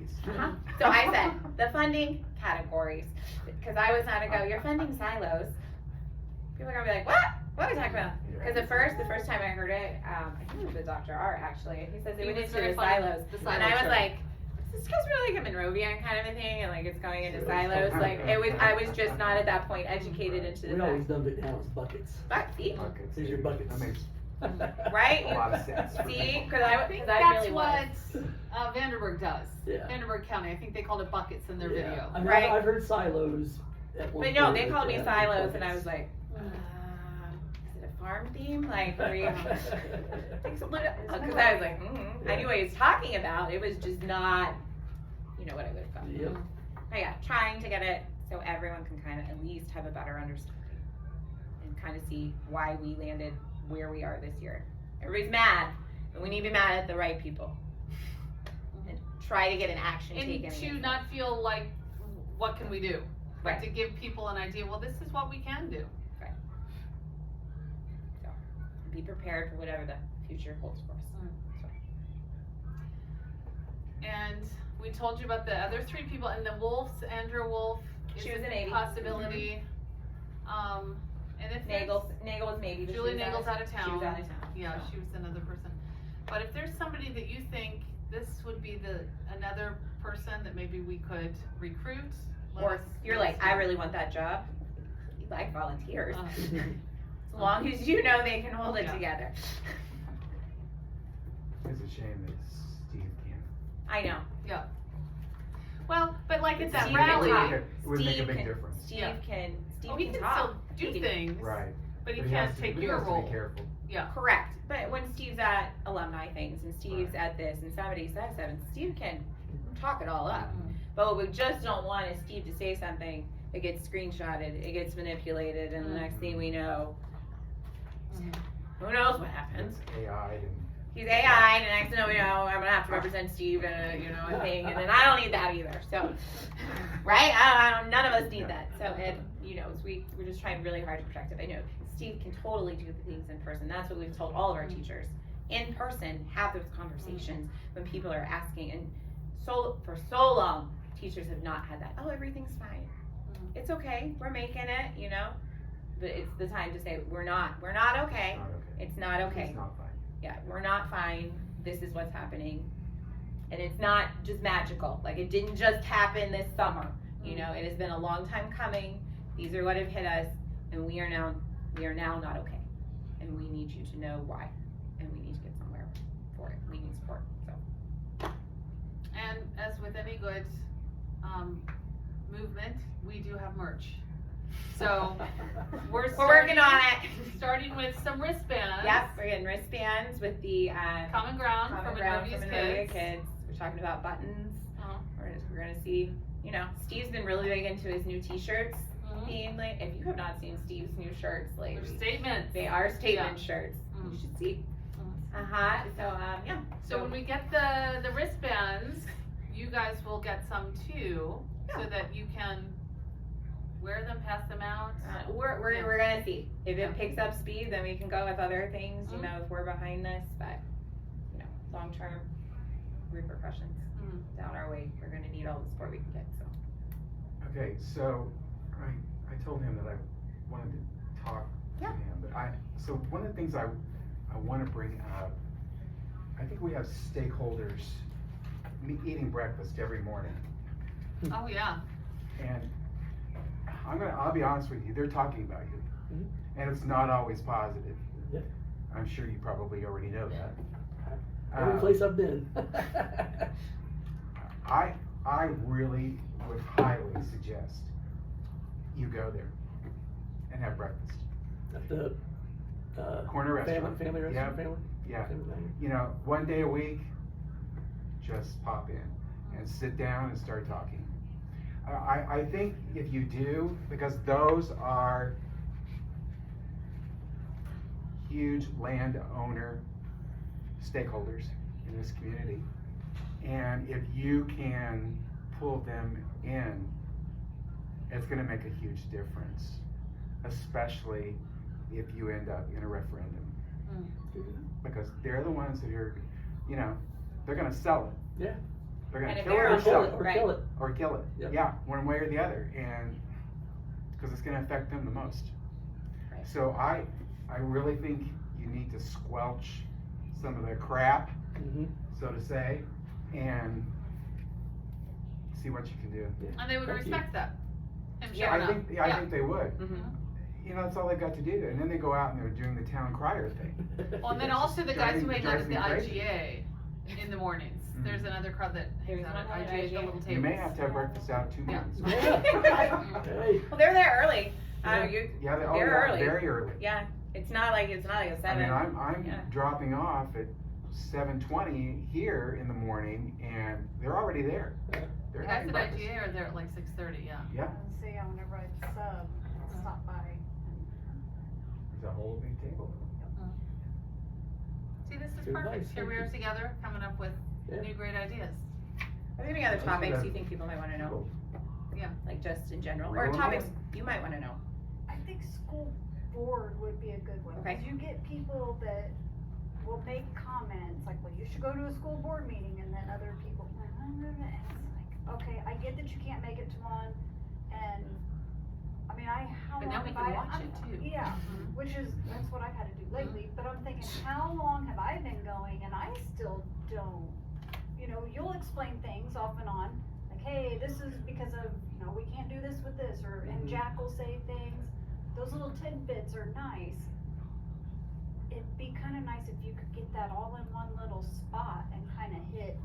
please. So I said, the funding categories, because I was not to go, you're funding silos. People are gonna be like, what? What are we talking about? Because the first time I heard it, I think it was with Dr. R actually, he says it went into the silos. And I was like, is this because we're like a Monrovian kind of a thing and like it's going into silos? Like I was just not at that point educated into the We always fact. dumbed it down as buckets. Buckets. Here's your buckets. That makes Right? a lot of sense. See? Because I I think really that's was. what Vanderburg does. Yeah. Vanderburg County. I think they called it buckets in their video. I mean, Right. I've heard silos at one But no, point they like called me that, silos buckets. and I was like, is it a farm theme? Like, were you? Because I was like, I knew what he was talking about. It was just not, you know what I would have thought. Yep. But yeah, trying to get it so everyone can kind of at least have a better understanding and kind of see why we landed where we are this year. Everybody's mad, but we need to be mad at the right people and try to get an action taken. And to against not feel like, what can we do? But Right. to give people an idea, well, this is what we can do. Right. So be prepared for whatever the future holds for us. And we told you about the other 3 people, and the Wolves, Andrew Wolf is She was a an 80. possibility. And if Nagel was maybe. But Julie she was Nagel's out of town. She was out of town. Yeah, so. she was another person. But if there's somebody that you think this would be another person that maybe we could recruit, Or you're like, I really want that job. You like volunteers. As long as you know they can hold it together. It's a shame that Steve can't. I know. Well, but like at that Steve rally, can talk. It would make a Steve big can- difference. Steve Yeah. can he can talk. still do He can- things, Right. but he has can't to- take but he your has to role. be careful. Yeah. Correct. But when Steve's at alumni things and Steve's at this and somebody says something, Steve can talk it all up. But what we just don't want is Steve to say something, it gets screenshotted, it gets manipulated, and the next thing we know, who knows what happens. It's AI and. He's AI, and next thing we know, I'm gonna have to represent Steve in a thing, and then I don't need that either. So, right? None of us need that. So, and we're just trying really hard to protect it. I know Steve can totally do the things in person. That's what we've told all of our teachers. In person, have those conversations when people are asking. And for so long, teachers have not had that. Oh, everything's fine. It's okay. We're making it. But it's the time to say we're not okay. It's not okay. It's not okay. It's not fine. Yeah, we're not fine. This is what's happening. And it's not just magical. Like, it didn't just happen this summer. It has been a long time coming. These are what have hit us, and we are now not okay. And we need you to know why. And we need to get somewhere for it. We need support. So And as with any good movement, we do have merch. So we're working on it. Starting with some wristbands. Yep, we're getting wristbands with the Common Ground Common from Ground Monrovia's from Monrovia Kids. Kids. We're talking about buttons. Uh-huh. We're gonna see. Steve's been really big into his new T-shirts. Mhm. Being like, if you have not seen Steve's new shirts lately, They're statements. they are statement shirts. Mhm. You should see. Mhm. So yeah. So when we get the wristbands, you guys will get some too, so that you can wear them, pass them out. We're gonna see if it picks up speed, then we can go with other things. Mhm. If we're behind this, but long term repercussions down our way, we're gonna need all the support we can get. So Okay, so I told him that I wanted to talk to him, but so one of the things I want to bring up, I think we have stakeholders eating breakfast every morning, Oh yeah. and I'll be honest with you, they're talking about you, Mhm. and it's not always positive. Yeah. I'm sure you probably already know that. Every place I've been. I really would highly suggest you go there and have breakfast. At the Corner restaurant. Family restaurant. Yeah. Family. Yeah. Family dining. One day a week, just pop in and sit down and start talking. I think if you do, because those are huge landowner stakeholders in this community, and if you can pull them in, it's going to make a huge difference, especially if you end up in a referendum, because they're the ones that are, they're going to sell it. Yeah. they're gonna And if kill it they're or on sell hold, it, Or right. kill it. or kill it. Yep. Yeah, one way or the other, and because it's gonna affect them the most. Right. So I really think you need to squelch some of the crap, Mhm. so to say, and see what you can do. And they would Thank you. respect that. Him Yeah, showing I up. think, I think they would. Mhm. You know, that's all they've got to do, and then they go out and they're doing the town crier thing. Well, and then It's also the guys who driving- hang out at the drives me IGA in the mornings. Mhm. There's another crowd that hangs There's out at one at IGA, the IGA. little tables. You may have to have breakfast out 2 Yeah. months. Hey. Well, they're there early. Yeah. You, Yeah, They're yeah, early. very early. yeah, it's not like a I 7. mean, I'm Yeah. dropping off at 7:20 here in the morning, and they're already there. Yeah. They're The having guys at breakfast. IGA are there at like 6:30, yeah. Yeah, So yeah, whenever I sub, stop by. there's a whole big table. See, this is Good perfect. advice, Here we thank are you. together, coming up with Yeah. new great ideas. Are there any other Those are topics the- you think people might want to know? Like just in general, or Real topics them you might want to know? I think school board would be a good one, Okay. because you get people that will make comments, like, well, you should go to a school board meeting, and then other people, and it's like, okay, I get that you can't make it to one, and, I mean, how But long now we have can I? watch I'm- it too. Yeah, Mhm. which is, that's what I've had to do lately, but I'm thinking, how long have I been going, and I still don't, you know, you'll explain things off and on, like, hey, this is because of, you know, we can't do this with this, or, and Mhm. Jack will say things, those little tidbits are nice. It'd be kinda nice if you could get that all in one little spot and kinda hit,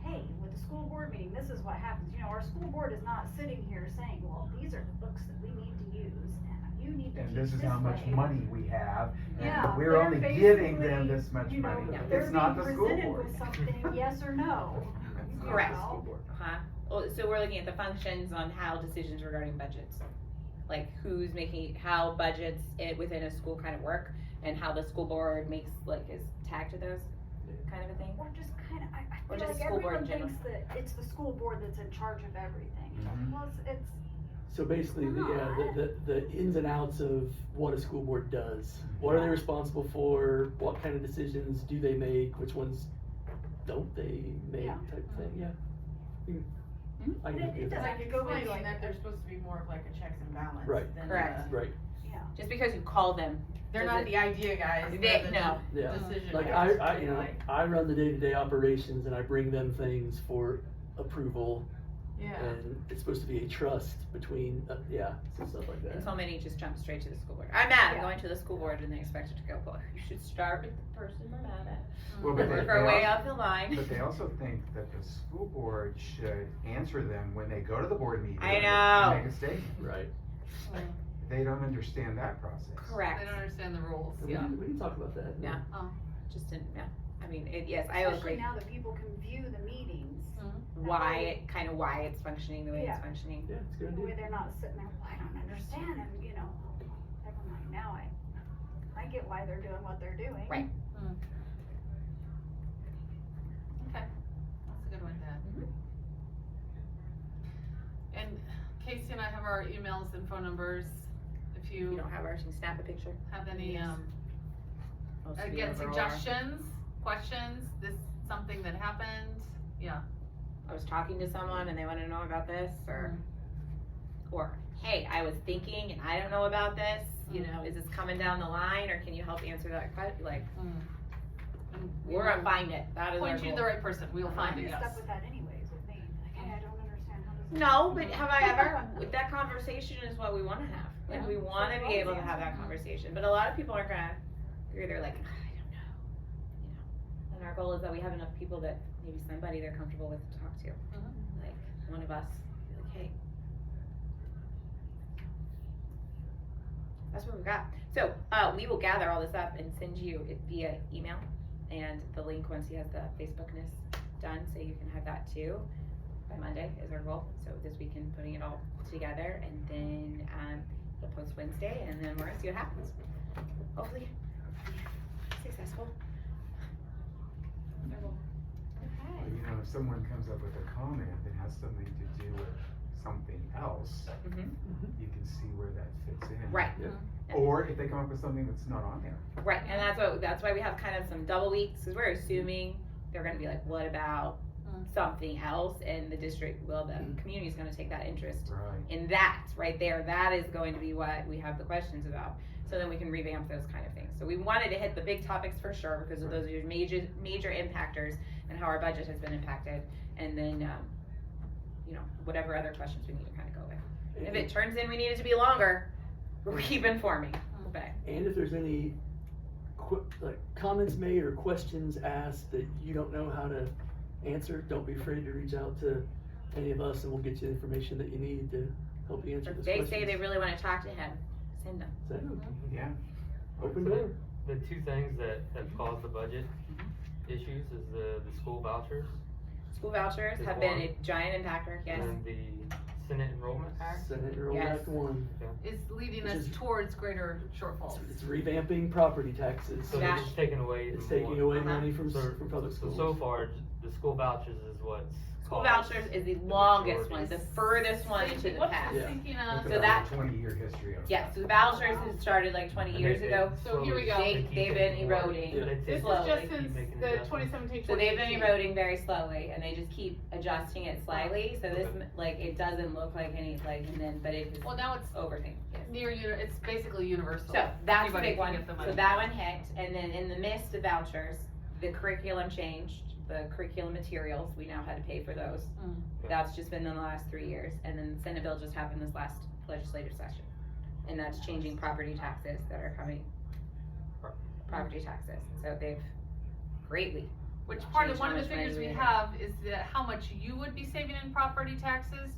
hey, with the school board meeting, this is what happens, you know, our school board is not sitting here saying, well, these are the books that we need to use, and you need to And teach this is how much way." money we have, Yeah, and we're they're only giving basically, them this much you know, money. they're It's not the being school presented board. with something, yes or no. It's not the Correct. school board. Huh? Well, so we're looking at the functions on how decisions regarding budgets, like who's making, how budgets within a school kind of work, and how the school board makes, like, is tagged to those kind of a thing. Or just kinda, I Or feel just like school board in everyone general. thinks that it's the school board that's in charge of everything. Mhm. Well, it's, So basically, the ins and outs of what a school board does. What are they responsible for? What kind of decisions do they make? Which ones don't they make? Yeah. Type of thing. Yeah. I can It do does, that. I could go into Explaining like, that they're supposed to be more of like a checks and balance. Right. than Correct. Right. yeah. Just because you call them, They're does not it- the idea guys. They- they're the no. Yeah. Decision Like makers. I I run the day-to-day operations and I bring them things for approval, Yeah. and it's supposed to be a trust between so stuff like and that. so many just jump straight to the school board. I'm mad, I'm Yeah. going to the school board, and they expect it to go, well, you should start with the person we're mad at. Well, but Work they our way also- up the line. But they also think that the school board should answer them when they go to the board meeting. I and know. make a statement. Right. They don't understand that process. Correct. They don't understand the rules, We yeah. can talk about that. Yeah. Oh. Just didn't, yeah, I mean, yes, I Especially agree. now that people can view the meetings, Why, why it's functioning the way Yeah. it's functioning. Yeah, it's a good the way idea. they're not sitting there, well, I don't understand, and, you know, never mind, now I get why they're doing what they're doing. Right. Okay, that's a good one, Dad. Mhm. And Casey and I have our emails and phone numbers. If You you don't have ours, you can snap a picture. have any, Most of you again, overall are. suggestions, questions, this, something that happened, yeah. I was talking to someone and they wanna know about this, or, hey, I was thinking and I don't know about this, you know, is this coming down the line, or can you help answer that question, like, And we we're gonna will find it, that is our point you to the goal. right person, we will find I it, get yes. stuck with that anyways with me, like, hey, I don't understand how this. No, but have I ever, with that conversation is what we wanna have, like, Yeah. we wanna be able to have that conversation, but a lot of people aren't gonna, they're either like, I don't know, you know, and our goal is that we have enough people that maybe somebody they're comfortable with to talk to, like, one of us, be like, hey. That's what we've got. So, we will gather all this up and send you it via email and the link once he has the Facebookness done, so you can have that too. By Monday is our goal, so this weekend putting it all together, and then, we'll post Wednesday, and then we're gonna see what happens. Hopefully, successful. That's our goal. Well, Okay. you know, if someone comes up with a comment that has something to do with something else, Mhm. you can see where that fits in. Right. Or if they come up with something that's not on there. Right, and that's why we have kind of some double weeks, because we're assuming they're gonna be like, what about something else, and the district, well, the community's gonna take that interest Right. in that, right there, that is going to be what we have the questions about. So then we can revamp those kind of things. So we wanted to hit the big topics for sure, because of those are your major impactors and how our budget has been impacted. And then, you know, whatever other questions we need to kind of go with. If it turns in we need it to be longer, we'll keep informing. Okay. And if there's any comments made or questions asked that you don't know how to answer, don't be afraid to reach out to any of us, and we'll get you the information that you need to help you answer If those they questions. say they really wanna talk to him, send them. Send them. Yeah. Open door. The two things that have caused the budget issues is the school vouchers School vouchers Is have been one. a giant impactor, yes. and the Senate Enrollment Act. Senate Enrollment Yes. Act 1. Is leading Which us is- towards greater shortfalls. It's revamping property taxes. So That- it's taking away. It's even taking more. away Uh-huh. money from So, public schools. so far, the school vouchers is what's. School caused vouchers is the the longest majority. one, the furthest one to the What's past. this Yeah. thinking Look of? at So our that- 20-year history of Yeah, so the vouchers has started like 20 And years they- ago. So here we go. They- keep they've making been more. eroding. Yeah. They This take- is slowly. just keep since making the adjustments. 2017, So they've been 2018. eroding very slowly, and they just keep adjusting it slightly, so this, like, it doesn't look like any, like, and then, but it just Well, now it's overthink, yes. it's basically universal. So, that's the Anybody big can one, get the so money. that one hit, and then in the midst of vouchers, the curriculum changed, the curriculum materials, we now had to pay for those. Mm. That's just been in the last 3 years, and then the Senate bill just happened this last legislative session. And that's changing property taxes that are coming, property taxes, so they've greatly, Which part Change of, one how of the much money figures we we have is that how much you would be saving in property taxes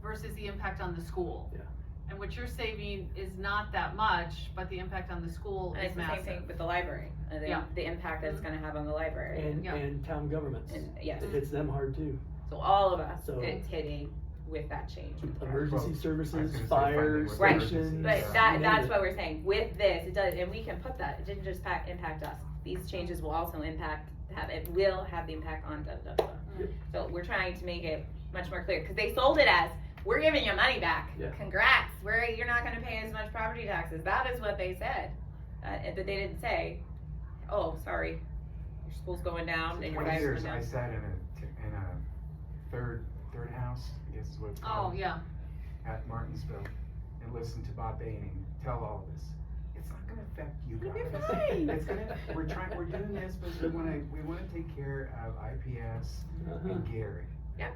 versus the impact on the school. Yeah. And what you're saving is not that much, but the impact on the school and is it's the same massive. thing with the library, Yeah. the impact that it's gonna have on the library. And, Yeah. and town governments. And, yes, It hits them hard too. so all of us, So- it's hitting with that change. Emergency Well, services, I was gonna say fire funding with Right. stations. But Yeah. that, you that's name what we're saying, with this, it does, and we can put that, it didn't just impact us, these changes will also it will have the impact on da, da, da. Yep. So we're trying to make it much more clear, cause they sold it as, we're giving you money back, Yeah. congrats, you're not gonna pay as much property taxes, that is what they said. But they didn't say, oh, sorry, your school's going down and your 20 guys are years, going I down. sat in a third house, I guess is what it's Oh, called, yeah. at Martinsville, and listened to Bob Baining tell all of us, it's not gonna affect you You'll be guys. fine. It's gonna, we're doing this, but we wanna take care of IPS Uh-huh. and Gary. Yeah.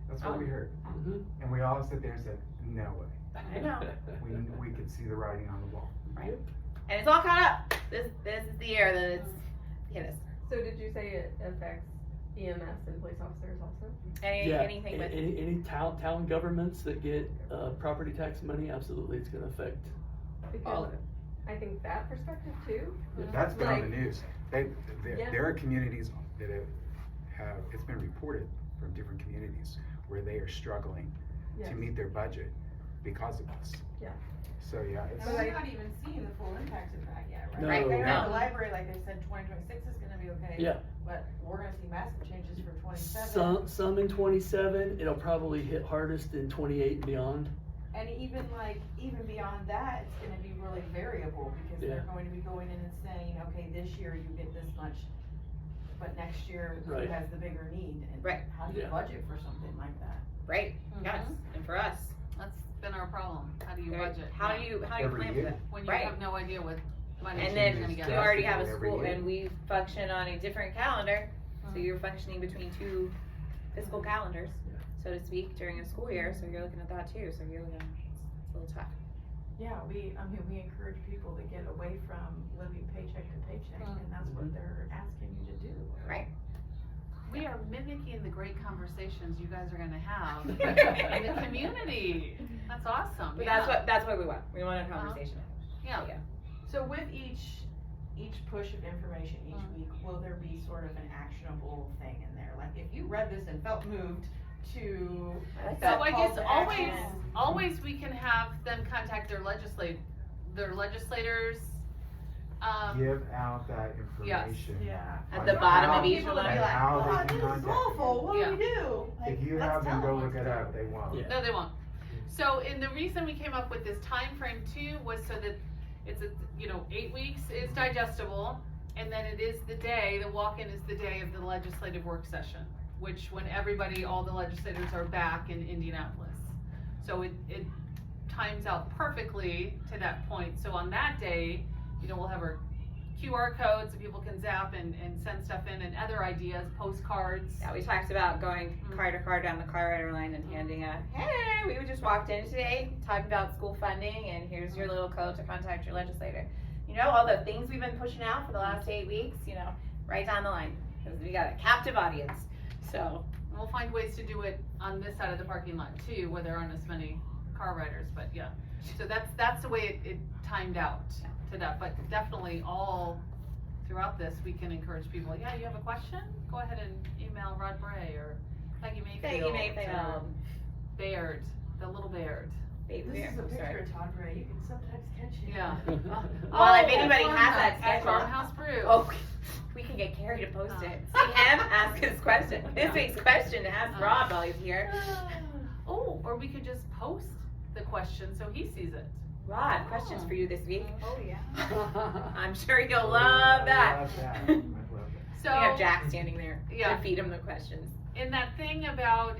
That's what we heard, Mhm. and we all sat there and said, no way, I know. we could see the writing on the wall. Right. And it's all caught up, this is the year that it's hit us. So did you say it affects EMS and police officers also? Yeah, Anything with. any town governments that get, property tax money, absolutely, it's gonna affect. All Because of it. I think that perspective too. That's been on the Like- news. Yeah. There are communities that have, it's been reported from different communities where they are struggling Yes. to meet their budget because of this. Yeah. So, yeah, it's, And we're not even seeing the full impact of that yet, right? No, Right, I know no. the library, like they said, 2026 is gonna be okay. Yeah. But we're gonna see massive changes for 27. Some in 27, it'll probably hit hardest in 28 and beyond. And even beyond that, it's gonna be really variable because they're Yeah. going to be going in and saying, okay, this year you get this much, but next year who Right. has the bigger need? And Right. how do you Yeah. budget for something like that? Right, yes, and for us. That's been our problem. How do you Right. budget? How do you Every plan for year. that? When you Right. have no idea what money And you're then gonna we get. already have a Every school, year. and we function on a different calendar, so you're functioning between two fiscal calendars, so to speak, during a school year, so you're looking at that too, so you're looking, it's a little tough. Yeah, we encourage people to get away from living paycheck to paycheck, and that's what they're asking you to do. Right. We are mimicking the great conversations you guys are gonna have in the community. That's awesome, But yeah. that's what we want, we want a conversation. Yeah. So with each push of information each week, will there be sort of an actionable thing in there? Like if you read this and felt moved to, I like So that. I call guess to always, action. always we can have them contact their legislators. give out that information. yeah. At on the bottom how- of each People one. to be like, how they oh, can this is contact awful, what do we Yeah. do? Like, If you let's have them tell go what look to it do. up, they won't. Yeah. No, they won't. So, and the reason we came up with this time frame too was so that it's 8 weeks is digestible, and then it is the walk-in is the day of the legislative work session. which when all the legislators are back in Indianapolis. So it times out perfectly to that point. So on that day, we'll have our QR code so people can zap and send stuff in, and other ideas, postcards. Yeah, we talked about going car to car down the car rider line and handing hey, we just walked in today talking about school funding, and here's your little code to contact your legislator. All the things we've been pushing out for the last 8 weeks, right down the line, because we got a captive audience. So we'll find ways to do it on this side of the parking lot too, where there aren't as many car riders, but yeah. So that's the way it timed out to that, but definitely all throughout this, we can encourage people, you have a question? Go ahead and email Rod Bray or Peggy Mayfield. Or Baird, the little Baird. This is a picture of Todd Ray, you can sometimes catch him. Yeah. Well, if anybody has that At schedule. Farmhouse Brew. Oh, we can get Carrie to post it. See him, ask his question. This week's question to ask Rob while he's here. Oh, or we could just post the question so he sees it. Rod, questions for you this week. Oh, yeah. I'm sure you'll love that. I love that. I love that. So We have Jack standing there Yeah. to feed him the questions. in that thing about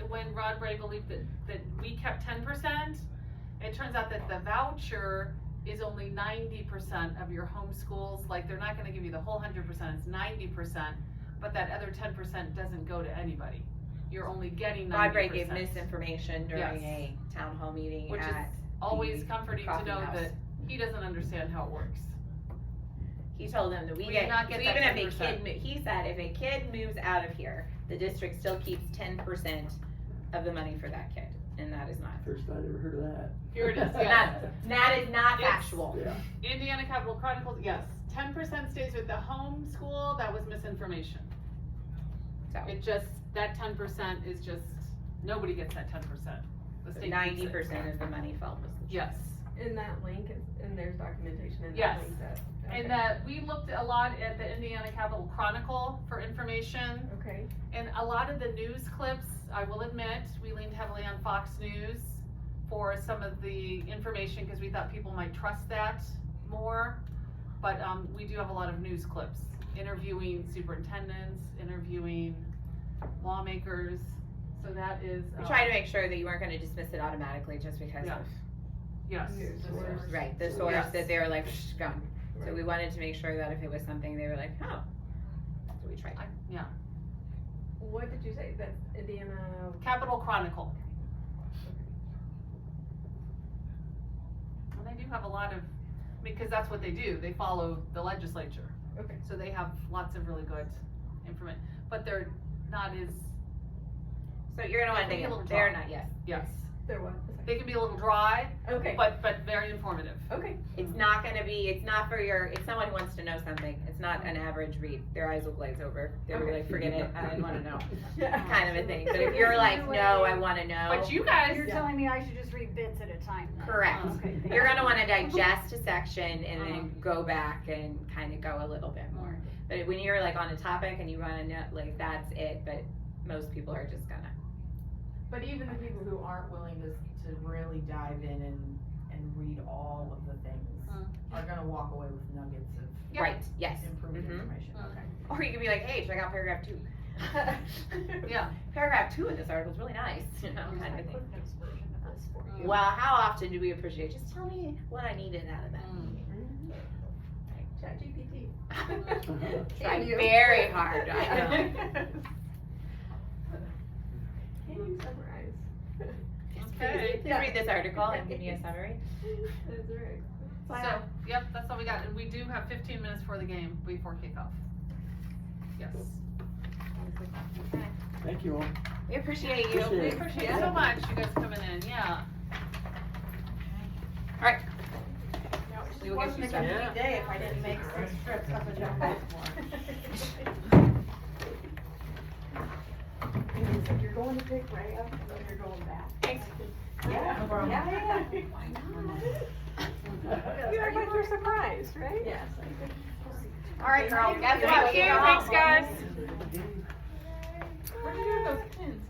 when Rod Bray believed that we kept 10%, it turns out that the voucher is only 90% of your homeschools. Like, they're not gonna give you the whole 100%, it's 90%, but that other 10% doesn't go to anybody. You're only getting 90%. Rod Bray gave misinformation during Yes. a town hall meeting Which is at always the comforting to coffee know house. that he doesn't understand how it works. He told them that we We get, did not get even that if a 10%. he said if a kid moves out of here, the district still keeps 10% of the money for that kid, and that is not. First I'd ever heard of that. Here it is, yes. That is not It's- factual. Yeah. Indiana Capital Chronicles, yes, 10% stays with the home school, that was misinformation. So It just, that 10% is just, nobody gets that 10%. The state keeps it. 90% of the money fell was the Yes. In that link, and there's documentation in Yes. that link that. And okay. we looked a lot at the Indiana Capital Chronicle for information, Okay, and a lot of the news clips, I will admit, we leaned heavily on Fox News for some of the information, because we thought people might trust that more. But, we do have a lot of news clips, interviewing superintendents, interviewing lawmakers, so that is. We tried to make sure that you weren't gonna dismiss it automatically just because Yeah. of, Yes. News the source. source. right, the source Yes. that they were like, shh, gone. So Right. we wanted to make sure that if it was something, they were like, oh. So we tried. Yeah, what did you say, that Indiana? Capital Chronicle. And they do have a lot of, because that's what they do, they follow the legislature. Okay. So they have lots of really good information, but they're not as, So you're gonna wanna They dig can in. be a little They're dry. not, yes. yes, There what? they can be a little dry, Okay, but very informative. okay. It's not gonna be, it's not for it's someone who wants to know something. It's not an average read. Their eyes will glaze over. They'll be Okay. like, forget it, I didn't wanna know, Yeah. kind of a thing. But if you're like, no, I wanna know. But you guys, You're telling me I should just read bits at a time then? Correct. Okay, thank You're you. gonna wanna digest a section and then go back and kinda go a little bit more. But when you're like on a topic and you wanna know, like, that's it, but most people are just gonna. But even the people who aren't willing to really dive in and read all of the things are gonna walk away with nuggets of Yeah. Right, yes. improved Mhm. information, okay. Or you could be like, hey, check out paragraph 2. yeah, Paragraph 2 in this article is really nice, you know, Here's kind my of thing. Cliff Notes version of this for you. Well, how often do we appreciate? Just tell me what I needed out of that. ChatGPT. Try And you. very hard. I know. Can you summarize? okay. Please read this article and give me a summary. That's right. So, yep, that's all we got, and we do have 15 minutes for the game before kickoff. Yes. Thank you all. We appreciate you. Appreciate We it. appreciate it so much, you guys coming in, yeah. Alright. It We will get wasn't you a started. complete day if I didn't make 6 trips up and down Baltimore. It's like, you're going to pick Ray up and then you're going back. Thanks. Yeah, no problem. Yeah. Why not? You act like you're surprised, right? Yes. Alright, girl. Guess what? Thank you, thanks guys. What are you doing with those pins?